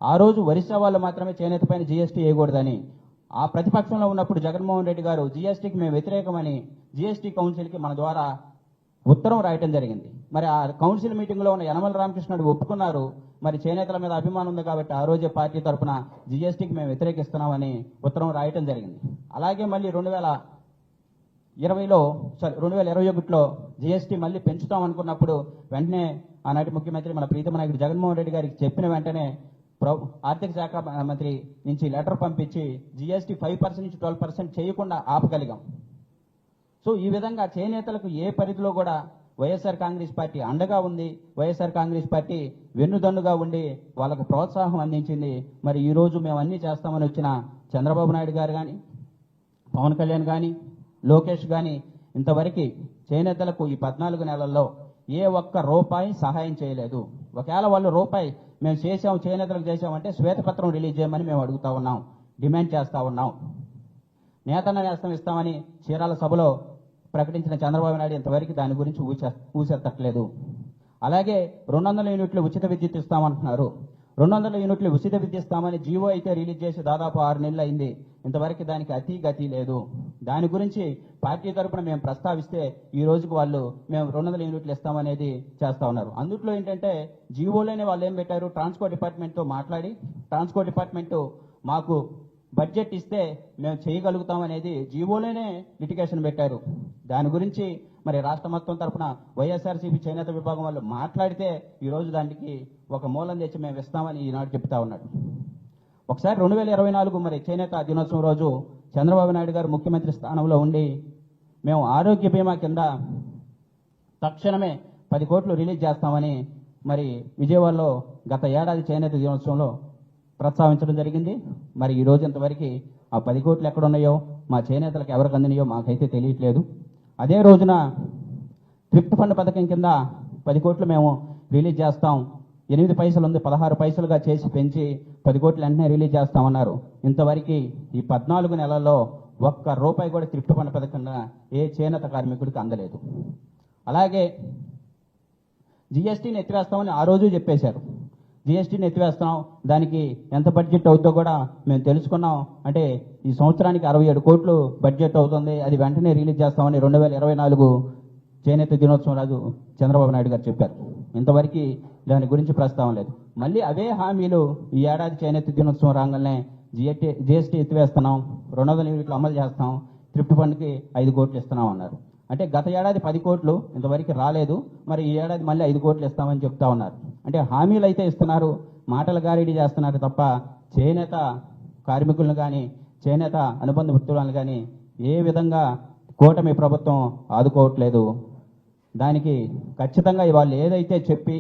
ఆ రోజు ఒరిస్సా వాళ్ళు మాత్రమే చేనేత పైన జీఎస్టీ వేయకూడదని, ఆ ప్రతిపక్షంలో ఉన్నప్పుడు జగన్మోహన్ రెడ్డి గారు జీఎస్టీకి మేము వ్యతిరేకమని జీఎస్టీ కౌన్సిల్కి మన ద్వారా ఉత్తరం రాయటం జరిగింది. మరి ఆ కౌన్సిల్ మీటింగ్లో ఉన్న యనమల రామకృష్ణుడు ఒప్పుకున్నారు. మరి చేనేతల మీద అభిమానం ఉంది కాబట్టి ఆ రోజే పార్టీ తరఫున జీఎస్టీకి మేము వ్యతిరేకిస్తున్నామని ఉత్తరం రాయటం జరిగింది. అలాగే మళ్ళీ 2021లో జీఎస్టీ మళ్ళీ పెంచుతాం అనుకున్నప్పుడు వెంటనే ఆనాటి ముఖ్యమంత్రి మన ప్రీతమ నాయకుడు జగన్మోహన్ రెడ్డి గారికి చెప్పిన వెంటనే ఆర్థిక శాఖ మంత్రి నుంచి లెటర్ పంపించి జీఎస్టీ 5% నుంచి 12% చేయకుండా ఆపగలిగాం. సో ఈ విధంగా చేనేతలకు ఏ పరిధిలో కూడా వైఎస్ఆర్ కాంగ్రెస్ పార్టీ అండగా ఉంది. వైఎస్ఆర్ కాంగ్రెస్ పార్టీ వెన్నుదన్నుగా ఉండి వాళ్ళకు ప్రోత్సాహం అందించింది. మరి ఈ రోజు మేము అన్నీ చేస్తామని వచ్చిన చంద్రబాబు నాయుడు గారు కానీ, పవన్ కళ్యాణ్ కానీ, లోకేష్ కానీ ఇంతవరకు చేనేతలకు ఈ 14 నెలల్లో ఏ ఒక్క రూపాయి సహాయం చేయలేదు. ఒకవేళ వాళ్ళు రూపాయి మేము చేసాం, చేనేతలకు చేసామంటే శ్వేతపత్రం రిలీజ్ చేయమని మేము అడుగుతా ఉన్నాం, డిమాండ్ చేస్తా ఉన్నాం. నేతన్న నేస్తం ఇస్తామని చీరాల సభలో ప్రకటించిన చంద్రబాబు నాయుడు ఇంతవరకు దాని గురించి ఊసెత్తట్లేదు. అలాగే 200 యూనిట్లు ఉచిత విద్యుత్ ఇస్తామంటున్నారు. 200 యూనిట్లు ఉచిత విద్యుత్ ఇస్తామని జీవో అయితే రిలీజ్ చేసి దాదాపు 6 నెలలు అయింది. ఇంతవరకు దానికి గతి లేదు. దాని గురించి పార్టీ తరఫున మేము ప్రస్తావిస్తే ఈ రోజుకు వాళ్ళు మేము 200 యూనిట్లు ఇస్తామనేది చేస్తా ఉన్నారు. అందుట్లో ఏంటంటే జీవోలోనే వాళ్ళు ఏం పెట్టారు, ట్రాన్స్పోర్ట్ డిపార్ట్మెంట్తో మాట్లాడి ట్రాన్స్పోర్ట్ డిపార్ట్మెంట్ మాకు బడ్జెట్ ఇస్తే మేము చేయగలుగుతామనేది జీవోలోనే లిటిగేషన్ పెట్టారు. దాని గురించి మరి రాష్ట్ర మొత్తం తరఫున వైఎస్ఆర్సీపీ చేనేత విభాగం వాళ్ళు మాట్లాడితే ఈరోజు దానికి ఒక మూలం తెచ్చి మేము ఇస్తామని ఈనాడు చెప్తా ఉన్నాడు. ఒకసారి 2024 మరి చేనేత దినోత్సవం రోజు చంద్రబాబు నాయుడు గారు ముఖ్యమంత్రి స్థానంలో ఉండి మేము ఆరోగ్య బీమా కింద తక్షణమే 10 కోట్లు రిలీజ్ చేస్తామని మరి విజయవాడలో గత ఏడాది చేనేత దినోత్సవంలో ప్రస్తావించడం జరిగింది. మరి ఈ రోజు ఇంతవరకు ఆ 10 కోట్లు ఎక్కడున్నాయో, మా చేనేతలకు ఎవరికి అందినాయో మాకైతే తెలియట్లేదు. అదే రోజున థ్రిఫ్ట్ ఫండ్ పథకం కింద 10 కోట్లు మేము రిలీజ్ చేస్తాం, 8 పైసలు ఉంది 16 పైసలుగా చేసి పెంచి 10 కోట్లు వెంటనే రిలీజ్ చేస్తామన్నారు. ఇంతవరకు ఈ 14 నెలల్లో ఒక్క రూపాయి కూడా థ్రిఫ్ట్ ఫండ్ పథకం ఏ చేనేత కార్మికుడికి అందలేదు. అలాగే జీఎస్టీని ఎత్తివేస్తామని ఆ రోజు చెప్పేశారు. జీఎస్టీని ఎత్తివేస్తాం, దానికి ఎంత బడ్జెట్ అవుతుందో కూడా మేము తెలుసుకున్నాం. అంటే ఈ సంవత్సరానికి 67 కోట్లు బడ్జెట్ అవుతుంది, అది వెంటనే రిలీజ్ చేస్తామని 2024 చేనేత దినోత్సవం రోజు చంద్రబాబు నాయుడు గారు చెప్పారు. ఇంతవరకు దాని గురించి ప్రస్తావన లేదు. మళ్ళీ అవే హామీలు ఈ ఏడాది చేనేత దినోత్సవం రాగానే జీఎస్టీ ఎత్తివేస్తున్నాం, 200 యూనిట్లు అమలు చేస్తాం, థ్రిఫ్ట్ ఫండ్కి 5 కోట్లు ఇస్తున్నాం అన్నారు. అంటే గత ఏడాది 10 కోట్లు ఇంతవరకు రాలేదు, మరి ఈ ఏడాది మళ్ళీ 5 కోట్లు ఇస్తామని చెప్తా ఉన్నారు. అంటే హామీలు అయితే ఇస్తున్నారు, మాటల గారిడి చేస్తున్నారు తప్ప చేనేత కార్మికులను కానీ చేనేత అనుబంధ వృత్తులను కానీ ఏ విధంగా కూటమి ప్రభుత్వం ఆదుకోవట్లేదు. దానికి ఖచ్చితంగా వాళ్ళు ఏదైతే చెప్పి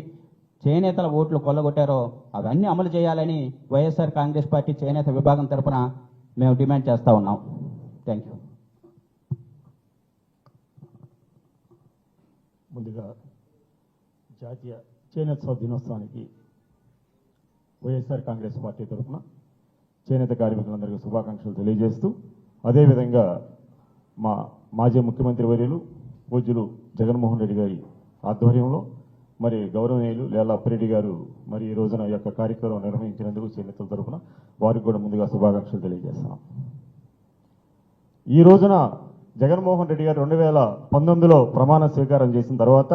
చేనేతల ఓట్లు కొల్లగొట్టారో అవన్నీ అమలు చేయాలని వైఎస్ఆర్ కాంగ్రెస్ పార్టీ చేనేత విభాగం తరఫున మేము డిమాండ్ చేస్తూ ఉన్నాం. Thank you. ముందుగా జాతీయ చేనేత దినోత్సవానికి వైఎస్ఆర్ కాంగ్రెస్ పార్టీ తరఫున చేనేత కార్మికులందరికీ శుభాకాంక్షలు తెలియజేస్తూ, అదేవిధంగా మా మాజీ ముఖ్యమంత్రి వర్యులు పూజ్యులు జగన్మోహన్ రెడ్డి గారి ఆధ్వర్యంలో మరి గౌరవనీయులు లేలా అప్పిరెడ్డి గారు మరి ఈ రోజున ఈ యొక్క కార్యక్రమం నిర్వహించినందుకు చేనేతల తరఫున వారికి కూడా ముందుగా శుభాకాంక్షలు తెలియజేస్తున్నాం. ఈ రోజున జగన్మోహన్ రెడ్డి గారు 2019లో ప్రమాణ స్వీకారం చేసిన తర్వాత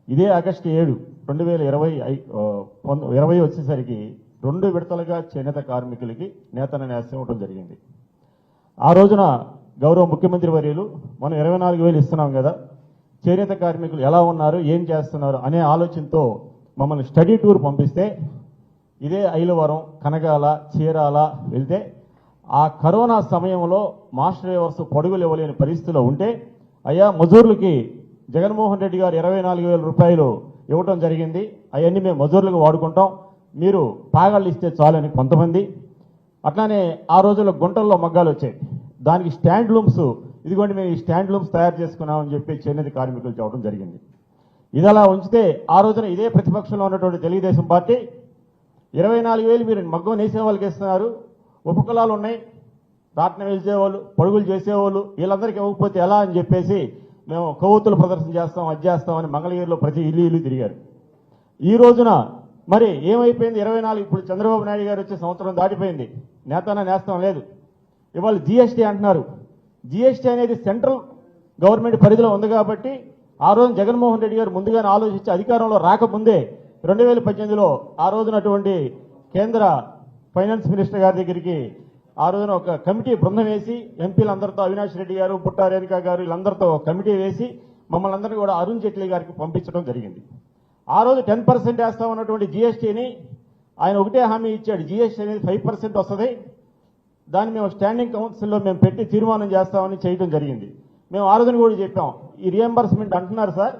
ఇదే ఆగస్టు 7, 2020 వచ్చేసరికి 2 విడతలుగా చేనేత కార్మికులకి నేతన న్యాసం ఇవ్వడం జరిగింది. ఆ రోజున గౌరవ ముఖ్యమంత్రి వర్యులు మనం 24,000 ఇస్తున్నాం కదా, చేనేత కార్మికులు ఎలా ఉన్నారు, ఏం చేస్తున్నారు అనే ఆలోచనతో మమ్మల్ని స్టడీ టూర్ పంపిస్తే ఇదే ఐలవరం, కనగాల, చీరాల వెళ్తే ఆ కరోనా సమయంలో మాస్టర్ డ్రైవర్స్ పడుగులు ఇవ్వలేని పరిస్థితిలో ఉంటే అయ్యా మజూర్లకి జగన్మోహన్ రెడ్డి గారు 24,000 రూపాయలు ఇవ్వటం జరిగింది, అవన్నీ మేము మజూర్లకు వాడుకుంటాం, మీరు పాగాళ్ళు ఇస్తే చాలని కొంతమంది. అట్లానే ఆ రోజుల్లో గుంటల్లో మగ్గాలు వచ్చాయి, దానికి స్టాండ్ లూమ్స్, ఇదిగోండి మేము ఈ స్టాండ్ లూమ్స్ తయారు చేసుకున్నామని చెప్పి చేనేత కార్మికులు చెప్పడం జరిగింది. ఇది అలా ఉంచితే ఆ రోజున ఇదే ప్రతిపక్షంలో ఉన్నటువంటి తెలుగుదేశం పార్టీ 24,000 మీరు మగ్గం వేసే వాళ్ళకి ఇస్తున్నారు, ఉపకులాలు ఉన్నాయి, రాట్నం వేసేవాళ్ళు, పడుగులు చేసేవాళ్ళు, వీళ్ళందరికీ ఇవ్వకపోతే ఎలా అని చెప్పేసి మేము కొవ్వొత్తులు ప్రదర్శన చేస్తాం, అది చేస్తామని మంగళగిరిలో ప్రతి ఇల్లు తిరిగారు. ఈ రోజున మరి ఏమైపోయింది 24 ఇప్పుడు చంద్రబాబు నాయుడు గారు వచ్చే సంవత్సరం దాటిపోయింది, నేతన నేస్తం లేదు. ఇవాళ జీఎస్టీ అంటున్నారు. జీఎస్టీ అనేది సెంట్రల్ గవర్నమెంట్ పరిధిలో ఉంది కాబట్టి ఆ రోజు జగన్మోహన్ రెడ్డి గారు ముందుగానే ఆలోచించి అధికారంలో రాకముందే 2018లో ఆ రోజునటువంటి కేంద్ర ఫైనాన్స్ మినిస్టర్ గారి దగ్గరికి ఆ రోజున ఒక కమిటీ బృందం వేసి ఎంపీలందరితో అవినాష్ రెడ్డి గారు, పుట్టా రేణుకా గారు వీళ్ళందరితో కమిటీ వేసి మమ్మల్ని అందరినీ కూడా అరుణ్ జైట్లీ గారికి పంపించడం జరిగింది. ఆ రోజు 10% వేస్తామన్నటువంటి జీఎస్టీని ఆయన ఒకటే హామీ ఇచ్చాడు, జీఎస్టీ అనేది 5% వస్తుంది, దాన్ని మేము స్టాండింగ్ కౌన్సిల్లో మేము పెట్టి తీర్మానం చేస్తామని చేయడం జరిగింది. మేము ఆ రోజున కూడా చెప్పాం, ఈ రియంబర్స్మెంట్ అంటున్నారు సార్,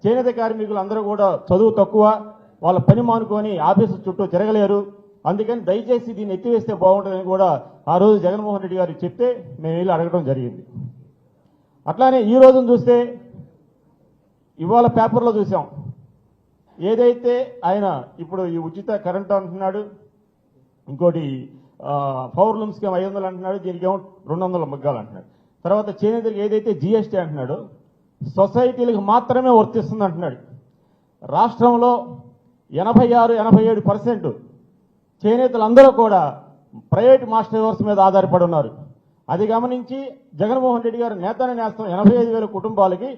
చేనేత కార్మికులు అందరూ కూడా చదువు తక్కువ, వాళ్ళ పని మానుకొని ఆఫీసు చుట్టూ తిరగలేరు, అందుకని దయచేసి దీన్ని ఎత్తివేస్తే బాగుంటుందని కూడా ఆ రోజు జగన్మోహన్ రెడ్డి గారికి చెప్తే మేము వెళ్ళి అడగడం జరిగింది. అట్లానే ఈ రోజున చూస్తే ఇవాళ పేపర్లో చూసాం, ఏదైతే ఆయన ఇప్పుడు ఈ ఉచిత కరెంట్ అంటున్నాడు, ఇంకోటి పవర్ లూమ్ స్కీమ్ 500 అంటున్నాడు, దీనికేమో 200 మగ్గాలు అంటున్నాడు. తర్వాత చేనేతలకు ఏదైతే జీఎస్టీ అంటున్నాడు సొసైటీలకు మాత్రమే వర్తిస్తుంది అంటున్నాడు. రాష్ట్రంలో 86-87% చేనేతలందరూ కూడా ప్రైవేట్ మాస్టర్ వర్క్స్ మీద ఆధారపడి ఉన్నారు. అది గమనించి జగన్మోహన్ రెడ్డి గారు నేతన నేస్తం 85,000 కుటుంబాలకి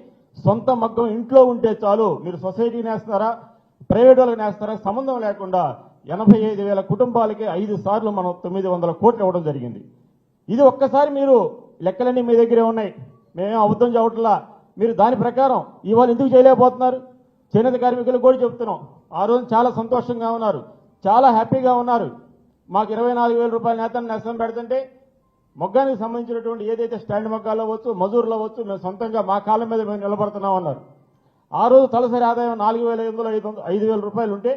సొంత మగ్గం ఇంట్లో ఉంటే చాలు, మీరు సొసైటీ నేస్తారా ప్రైవేట్ వాళ్ళకి నేస్తారా సంబంధం లేకుండా 85,000 కుటుంబాలకి 5 సార్లు మనం 900 కోట్లు ఇవ్వడం జరిగింది. ఇది ఒక్కసారి మీరు లెక్కలన్నీ మీ దగ్గరే ఉన్నాయి, మేమేం అబద్ధం చెప్పట్లా. మీరు దాని ప్రకారం ఇవాళ ఎందుకు చేయలేకపోతున్నారు? చేనేత కార్మికులకు కూడా చెప్తున్నాం, ఆ రోజు చాలా సంతోషంగా ఉన్నారు, చాలా హ్యాపీగా ఉన్నారు. మాకు 24,000 రూపాయల నేతను నేస్తం పెడుతుంటే మొగ్గానికి సంబంధించినటువంటి ఏదైతే స్టాండ్ మొగ్గాలు అవ్వచ్చు, మజూర్లు అవ్వచ్చు, మేము సొంతంగా మా కాళ్ళ మీద మేము నిలబడుతున్నాం అన్నారు. ఆ రోజు తలసరి ఆదాయం 4,500 రూపాయలు ఉంటే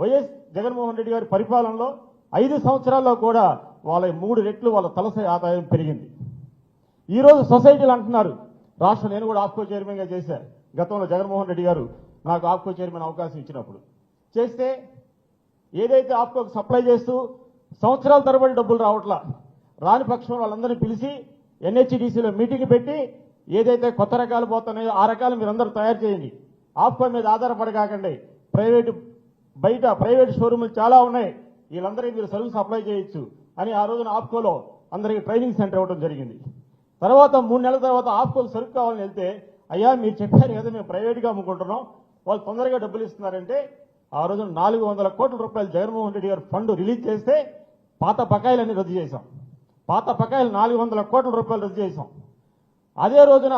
వైఎస్ జగన్మోహన్ రెడ్డి గారి పరిపాలనలో 5 సంవత్సరాల్లో కూడా వాళ్ళ 3 రెట్లు వాళ్ళ తలసరి ఆదాయం పెరిగింది. ఈ రోజు సొసైటీలు అంటున్నారు, రాష్ట్రం నేను కూడా ఆప్కో చైర్మన్గా చేశాను గతంలో, జగన్మోహన్ రెడ్డి గారు నాకు ఆప్కో చైర్మన్ అవకాశం ఇచ్చినప్పుడు చేస్తే ఏదైతే ఆప్కోకి సప్లై చేస్తూ సంవత్సరాల తరబడి డబ్బులు రావట్లా, రాని పక్షం వాళ్ళందరినీ పిలిచి ఎన్హెచ్డిసిలో మీటింగ్ పెట్టి ఏదైతే కొత్త రకాలు పోతున్నాయో ఆ రకాలు మీరందరూ తయారు చేయండి, ఆప్కో మీద ఆధారపడకాకండి, బయట ప్రైవేట్ షోరూములు చాలా ఉన్నాయి, వీళ్ళందరికీ మీరు సరుకు సప్లై చేయొచ్చు అని ఆ రోజున ఆప్కోలో అందరికీ ట్రైనింగ్ సెంటర్ ఇవ్వడం జరిగింది. తర్వాత 3 నెలల తర్వాత ఆప్కోలు సరుకు కావాలని వెళ్తే, అయ్యా మీరు చెప్పారు కదా మేము ప్రైవేట్గా అమ్ముకుంటున్నాం, వాళ్ళు తొందరగా డబ్బులు ఇస్తున్నారంటే ఆ రోజు 400 కోట్ల రూపాయలు జగన్మోహన్ రెడ్డి గారు ఫండ్ రిలీజ్ చేస్తే పాత బకాయిలన్నీ రద్దు చేశాం. పాత బకాయిలు 400 కోట్ల రూపాయలు రద్దు చేశాం. అదే రోజున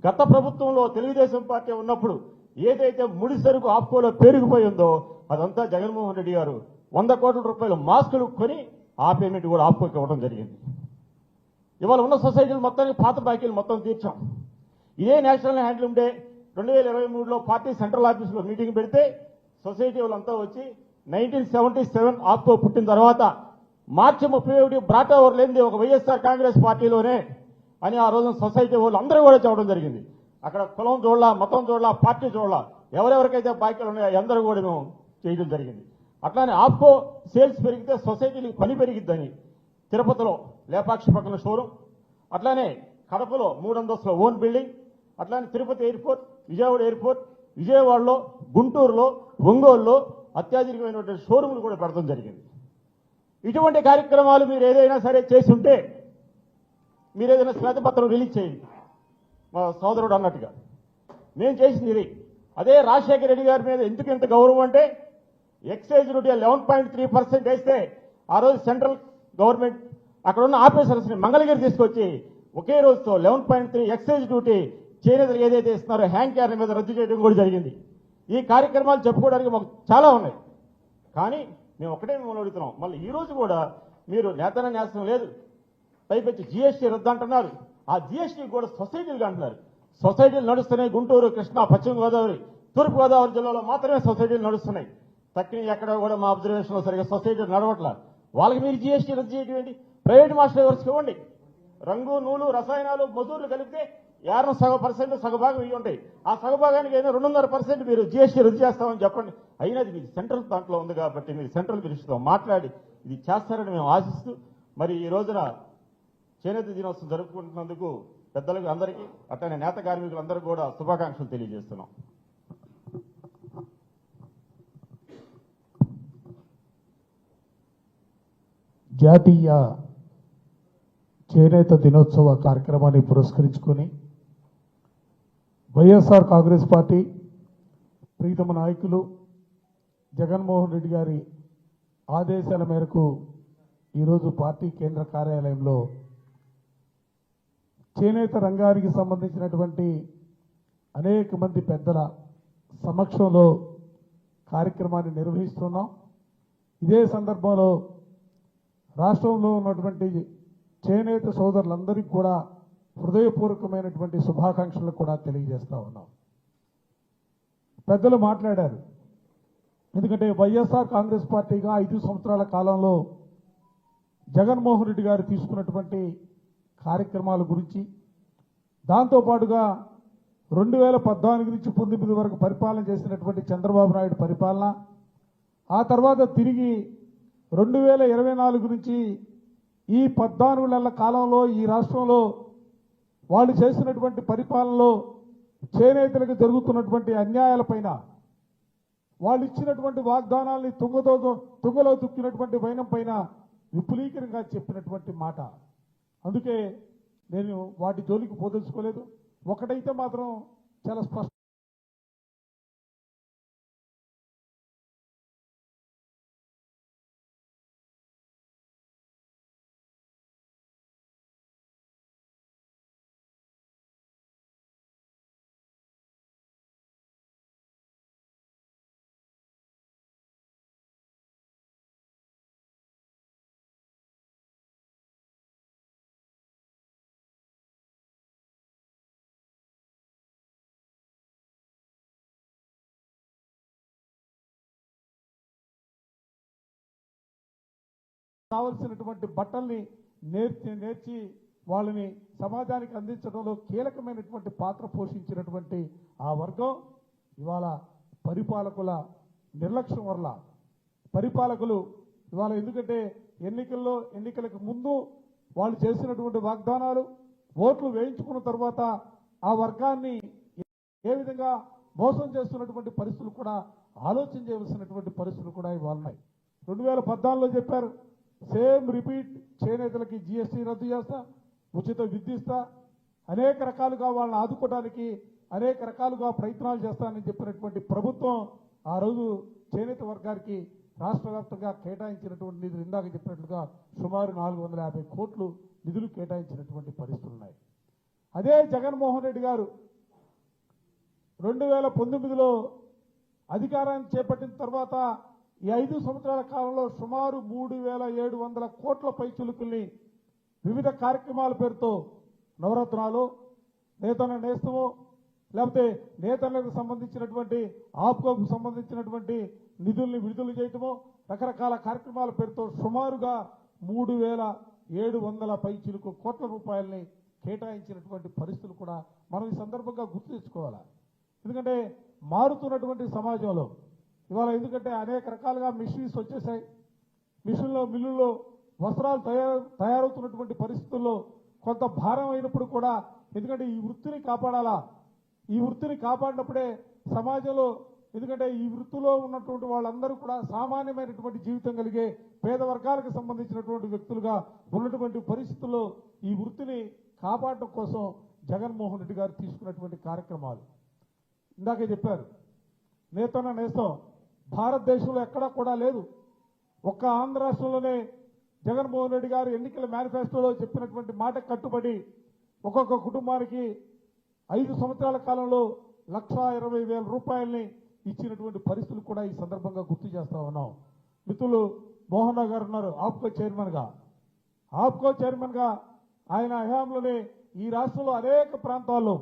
గత ప్రభుత్వంలో తెలుగుదేశం పార్టీ ఉన్నప్పుడు ఏదైతే ముడి సరుకు ఆప్కోలో పేరుకుపోయిందో అదంతా జగన్మోహన్ రెడ్డి గారు 100 కోట్ల రూపాయలు మాస్కులు కొని ఆ పేమెంట్ కూడా ఆప్కోకి ఇవ్వడం జరిగింది. ఇవాళ ఉన్న సొసైటీలు మొత్తానికి పాత బాకీలు మొత్తం తీర్చాం. ఇదే నేషనల్ హ్యాండ్లూమ్ డే 2023లో పార్టీ సెంట్రల్ ఆఫీసులో మీటింగ్ పెడితే సొసైటీ వాళ్ళంతా వచ్చి 1977 ఆప్కో పుట్టిన తర్వాత మార్చి 31 బ్రాట్ ఓవర్ లేనిది ఒక వైఎస్ఆర్ కాంగ్రెస్ పార్టీలోనే అని ఆ రోజున సొసైటీ వాళ్ళు అందరూ కూడా చెప్పడం జరిగింది. అక్కడ కులం చూడలా, మతం చూడలా, పార్టీ చూడలా, ఎవరెవరికైతే బాకీలు ఉన్నాయో అందరూ కూడా మేము చేయడం జరిగింది. అట్లానే ఆప్కో సేల్స్ పెరిగితే సొసైటీలకు పని పెరిగిద్దని తిరుపతిలో లేపాక్షి పక్కన షోరూమ్, అట్లానే కడపలో 3 అంతస్తుల ఓన్ బిల్డింగ్, అట్లానే తిరుపతి ఎయిర్పోర్ట్, విజయవాడ ఎయిర్పోర్ట్, విజయవాడలో, గుంటూరులో, ఒంగోలులో అత్యాధునికమైనటువంటి షోరూములు కూడా పెడతాం జరిగింది. ఇటువంటి కార్యక్రమాలు మీరు ఏదైనా సరే చేసి ఉంటే మీరు ఏదైనా శ్వేతపత్రం రిలీజ్ చేయండి. మా సోదరుడు అన్నట్టుగా మేము చేసింది ఇది. అదే రాజశేఖర రెడ్డి గారి మీద ఎందుకు ఇంత గౌరవం అంటే ఎక్సైజ్ డ్యూటీ 11.3% వేస్తే ఆ రోజు సెంట్రల్ గవర్నమెంట్ అక్కడ ఉన్న ఆఫీసర్స్ని మంగళగిరి తీసుకొచ్చి ఒకే రోజుతో 11.3 ఎక్సైజ్ డ్యూటీ చేనేతలు ఏదైతే ఇస్తున్నారో హ్యాండ్ క్యారీ మీద రద్దు చేయడం కూడా జరిగింది. ఈ కార్యక్రమాలు చెప్పుకోవడానికి మాకు చాలా ఉన్నాయి, కానీ మేము ఒకటే మిమ్మల్ని అడుగుతున్నాం, మళ్ళీ ఈ రోజు కూడా మీరు నేతన నేస్తం లేదు, పైపెచ్చి జీఎస్టీ రద్దు అంటున్నారు. ఆ జీఎస్టీ కూడా సొసైటీలు అంటున్నారు. సొసైటీలు నడుస్తున్నాయి గుంటూరు, కృష్ణా, పశ్చిమ గోదావరి, తూర్పు గోదావరి జిల్లాలో మాత్రమే సొసైటీలు నడుస్తున్నాయి. తక్కిన ఎక్కడ కూడా మా అబ్జర్వేషన్లో సరిగ్గా సొసైటీలు నడవట్లా. వాళ్ళకి మీరు జీఎస్టీ రద్దు చేయడం ఏంటి? ప్రైవేట్ మాస్టర్ వర్క్స్కి ఇవ్వండి. రంగు, నూలు, రసాయనాలు, మజూర్లు కలిపితే 50% సగభాగం ఇవి ఉంటాయి. ఆ సగభాగానికి అయినా 2.5% మీరు జీఎస్టీ రద్దు చేస్తామని చెప్పండి. అయినది మీరు సెంట్రల్ దాంట్లో ఉంది కాబట్టి మీరు సెంట్రల్ మినిస్టర్తో మాట్లాడి ఇది చేస్తారని మేము ఆశిస్తూ, మరి ఈ రోజున చేనేత దినోత్సవం జరుపుకుంటున్నందుకు పెద్దలకు అందరికీ అట్లనే నేత కార్మికులందరూ కూడా శుభాకాంక్షలు తెలియజేస్తున్నాం. జాతీయ చేనేత దినోత్సవ కార్యక్రమాన్ని పురస్కరించుకొని వైఎస్ఆర్ కాంగ్రెస్ పార్టీ ప్రీతమ నాయకులు జగన్మోహన్ రెడ్డి గారి ఆదేశాల మేరకు ఈరోజు పార్టీ కేంద్ర కార్యాలయంలో చేనేత రంగానికి సంబంధించినటువంటి అనేక మంది పెద్దల సమక్షంలో కార్యక్రమాన్ని నిర్వహిస్తున్నాం. ఇదే సందర్భంలో రాష్ట్రంలో ఉన్నటువంటి చేనేత సోదరులందరికీ కూడా హృదయపూర్వకమైనటువంటి శుభాకాంక్షలు కూడా తెలియజేస్తా ఉన్నాం. పెద్దలు మాట్లాడారు. ఎందుకంటే వైఎస్ఆర్ కాంగ్రెస్ పార్టీగా 5 సంవత్సరాల కాలంలో జగన్మోహన్ రెడ్డి గారు తీసుకున్నటువంటి కార్యక్రమాల గురించి, దాంతోపాటుగా 2014 నుంచి 19 వరకు పరిపాలన చేసినటువంటి చంద్రబాబు నాయుడు పరిపాలన, ఆ తర్వాత తిరిగి 2024 నుంచి ఈ 14 నెలల కాలంలో ఈ రాష్ట్రంలో వాళ్ళు చేసినటువంటి పరిపాలనలో చేనేతలకు జరుగుతున్నటువంటి అన్యాయాలపైన, వాళ్ళు ఇచ్చినటువంటి వాగ్దానాల్ని తుంగలో దుక్కినటువంటి వైనం పైన విపులీకరంగా చెప్పినటువంటి మాట. అందుకే నేను వాటి జోలికి పోదలుచుకోలేదు. ఒకటైతే మాత్రం చాలా స్పష్టం, కావలసినటువంటి బట్టల్ని నేర్చి వాళ్ళని సమాజానికి అందించడంలో కీలకమైనటువంటి పాత్ర పోషించినటువంటి ఆ వర్గం ఇవాళ పరిపాలకుల నిర్లక్ష్యం వల్ల, పరిపాలకులు ఇవాళ ఎందుకంటే ఎన్నికలకు ముందు వాళ్ళు చేసినటువంటి వాగ్దానాలు, ఓట్లు వేయించుకున్న తర్వాత ఆ వర్గాన్ని ఏ విధంగా మోసం చేస్తున్నటువంటి పరిస్థితులు కూడా ఆలోచన చేయవలసినటువంటి పరిస్థితులు కూడా ఇవాళ ఉన్నాయి. 2014లో చెప్పారు, సేమ్ రిపీట్, చేనేతలకి జీఎస్టీ రద్దు చేస్తా, ఉచిత విద్యుత్ ఇస్తా, అనేక రకాలుగా వాళ్ళని ఆదుకోవడానికి అనేక రకాలుగా ప్రయత్నాలు చేస్తానని చెప్పినటువంటి ప్రభుత్వం ఆ రోజు చేనేత వర్గానికి రాష్ట్ర వ్యాప్తంగా కేటాయించినటువంటి నిధులు ఇందాక చెప్పినట్లుగా సుమారు 450 కోట్లు నిధులు కేటాయించినటువంటి పరిస్థితులు ఉన్నాయి. అదే జగన్మోహన్ రెడ్డి గారు 2019లో అధికారాన్ని చేపట్టిన తర్వాత ఈ 5 సంవత్సరాల కాలంలో సుమారు 3700 కోట్ల పైచులుకుల్ని వివిధ కార్యక్రమాల పేరుతో నవరత్నాలు, నేతన్న నేస్తమో, లేకపోతే నేతన్నకు సంబంధించినటువంటి ఆప్కోకు సంబంధించినటువంటి నిధుల్ని విడుదల చేయటమో, రకరకాల కార్యక్రమాల పేరుతో సుమారుగా 3700 పైచిలుకు కోట్ల రూపాయలని కేటాయించినటువంటి పరిస్థితులు కూడా మనం ఈ సందర్భంగా గుర్తు తెచ్చుకోవాలి. ఎందుకంటే మారుతున్నటువంటి సమాజంలో ఇవాళ ఎందుకంటే అనేక రకాలుగా మిషన్స్ వచ్చేసాయి. మిల్లుల్లో వస్త్రాలు తయారవుతున్నటువంటి పరిస్థితుల్లో కొంత భారం అయినప్పుడు కూడా, ఎందుకంటే ఈ వృత్తిని కాపాడాలా, ఈ వృత్తిని కాపాడినప్పుడే సమాజంలో, ఎందుకంటే ఈ వృత్తిలో ఉన్నటువంటి వాళ్ళందరూ కూడా సామాన్యమైనటువంటి జీవితం కలిగే పేద వర్గాలకు సంబంధించినటువంటి వ్యక్తులుగా ఉన్నటువంటి పరిస్థితుల్లో ఈ వృత్తిని కాపాడటం కోసం జగన్మోహన్ రెడ్డి గారు తీసుకున్నటువంటి కార్యక్రమాలు ఇందాకే చెప్పారు. నేతన్న నేస్తం భారతదేశంలో ఎక్కడా కూడా లేదు. ఒక్క ఆంధ్ర రాష్ట్రంలోనే జగన్మోహన్ రెడ్డి గారు ఎన్నికల మేనిఫెస్టోలో చెప్పినటువంటి మాట కట్టుబడి ఒక్కొక్క కుటుంబానికి 5 సంవత్సరాల కాలంలో 1,20,000 రూపాయల్ని ఇచ్చినటువంటి పరిస్థితులు కూడా ఈ సందర్భంగా గుర్తు చేస్తా ఉన్నాం. మిత్రులు మోహన్ రావు గారు ఉన్నారు ఆప్కో చైర్మన్ గా ఆయన హయాంలోనే ఈ రాష్ట్రంలో అనేక ప్రాంతాల్లో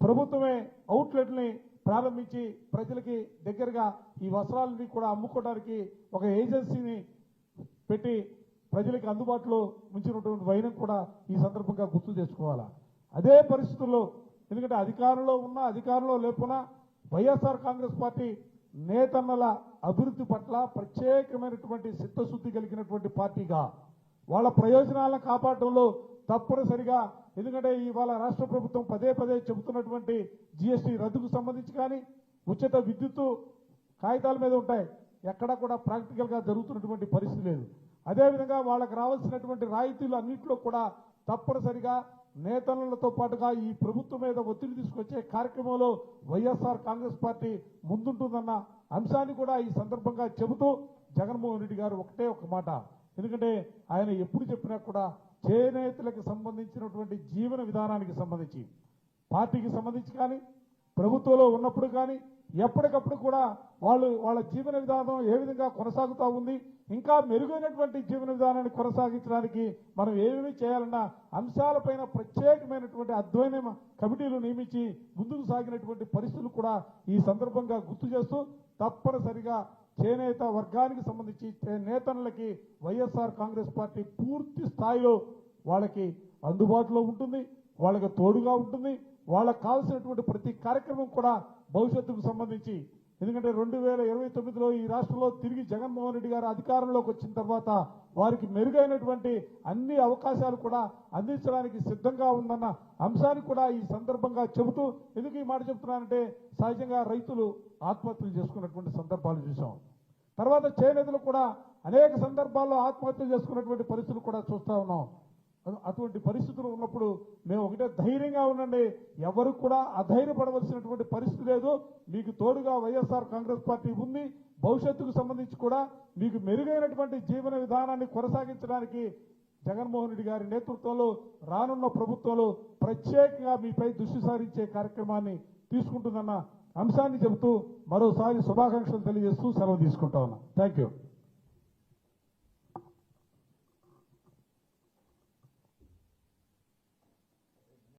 ప్రభుత్వమే అవుట్లెట్ని ప్రారంభించి ప్రజలకి దగ్గరగా ఈ వస్త్రాలని కూడా అమ్ముకోవడానికి ఒక ఏజెన్సీని పెట్టి ప్రజలకు అందుబాటులో ఉంచినటువంటి వైనం కూడా ఈ సందర్భంగా గుర్తు తెచ్చుకోవాలా. అదే పరిస్థితుల్లో ఎందుకంటే అధికారంలో ఉన్నా అధికారంలో లేకున్నా వైఎస్ఆర్ కాంగ్రెస్ పార్టీ నేతన్నల అభివృద్ధి పట్ల ప్రత్యేకమైనటువంటి చిత్తశుద్ధి కలిగినటువంటి పార్టీగా వాళ్ళ ప్రయోజనాలను కాపాడటంలో తప్పనిసరిగా, ఎందుకంటే ఇవాళ రాష్ట్ర ప్రభుత్వం పదే చెబుతున్నటువంటి జీఎస్టీ రద్దుకు సంబంధించి కానీ, ఉచిత విద్యుత్తు కాగితాల మీద ఉంటాయి, ఎక్కడా కూడా ప్రాక్టికల్ గా జరుగుతున్నటువంటి పరిస్థితి లేదు. అదేవిధంగా వాళ్ళకి రావాల్సినటువంటి రాయితీలు అన్నింటిలో కూడా తప్పనిసరిగా నేతలతో పాటుగా ఈ ప్రభుత్వం మీద ఒత్తిడి తీసుకొచ్చే కార్యక్రమంలో వైఎస్ఆర్ కాంగ్రెస్ పార్టీ ముందుంటుందన్న అంశాన్ని కూడా ఈ సందర్భంగా చెబుతూ జగన్మోహన్ రెడ్డి గారు ఒకటే ఒక మాట, ఎందుకంటే ఆయన ఎప్పుడు చెప్పినా కూడా చేనేతలకు సంబంధించినటువంటి జీవన విధానానికి సంబంధించి పార్టీకి సంబంధించి కానీ ప్రభుత్వంలో ఉన్నప్పుడు కానీ ఎప్పటికప్పుడు కూడా వాళ్ళ జీవన విధానం ఏ విధంగా కొనసాగుతూ ఉంది, ఇంకా మెరుగైనటువంటి జీవన విధానాన్ని కొనసాగించడానికి మనం ఏమేమి చేయాలన్న అంశాలపైన ప్రత్యేకమైనటువంటి అధ్యయన కమిటీలు నియమించి ముందుకు సాగినటువంటి పరిస్థితులు కూడా ఈ సందర్భంగా గుర్తు చేస్తూ తప్పనిసరిగా చేనేత వర్గానికి సంబంధించి నేతలకి వైఎస్ఆర్ కాంగ్రెస్ పార్టీ పూర్తి స్థాయిలో వాళ్ళకి అందుబాటులో ఉంటుంది, వాళ్ళకి తోడుగా ఉంటుంది. వాళ్ళకు కావాల్సినటువంటి ప్రతి కార్యక్రమం కూడా భవిష్యత్తుకు సంబంధించి, ఎందుకంటే 2029లో ఈ రాష్ట్రంలో తిరిగి జగన్మోహన్ రెడ్డి గారు అధికారంలోకి వచ్చిన తర్వాత వారికి మెరుగైనటువంటి అన్ని అవకాశాలు కూడా అందించడానికి సిద్ధంగా ఉందన్న అంశాన్ని కూడా ఈ సందర్భంగా చెబుతూ, ఎందుకు ఈ మాట చెబుతున్నానంటే సహజంగా రైతులు ఆత్మహత్యలు చేసుకున్నటువంటి సందర్భాలు చూసాం. తర్వాత చేనేతలు కూడా అనేక సందర్భాల్లో ఆత్మహత్యలు చేసుకున్నటువంటి పరిస్థితులు కూడా చూస్తా ఉన్నాం. అటువంటి పరిస్థితులు ఉన్నప్పుడు మేము ఒకటే ధైర్యంగా ఉండండి, ఎవరు కూడా అధైర్యపడవలసినటువంటి పరిస్థితి లేదు. మీకు తోడుగా వైఎస్ఆర్ కాంగ్రెస్ పార్టీ ఉంది. భవిష్యత్తుకు సంబంధించి కూడా మీకు మెరుగైనటువంటి జీవన విధానాన్ని కొనసాగించడానికి జగన్మోహన్ రెడ్డి గారి నేతృత్వంలో రానున్న ప్రభుత్వంలో ప్రత్యేకంగా మీపై దృష్టి సారించే కార్యక్రమాన్ని తీసుకుంటుందన్న అంశాన్ని చెబుతూ మరోసారి శుభాకాంక్షలు తెలియజేస్తూ సెలవు తీసుకుంటా ఉన్నా. Thank you.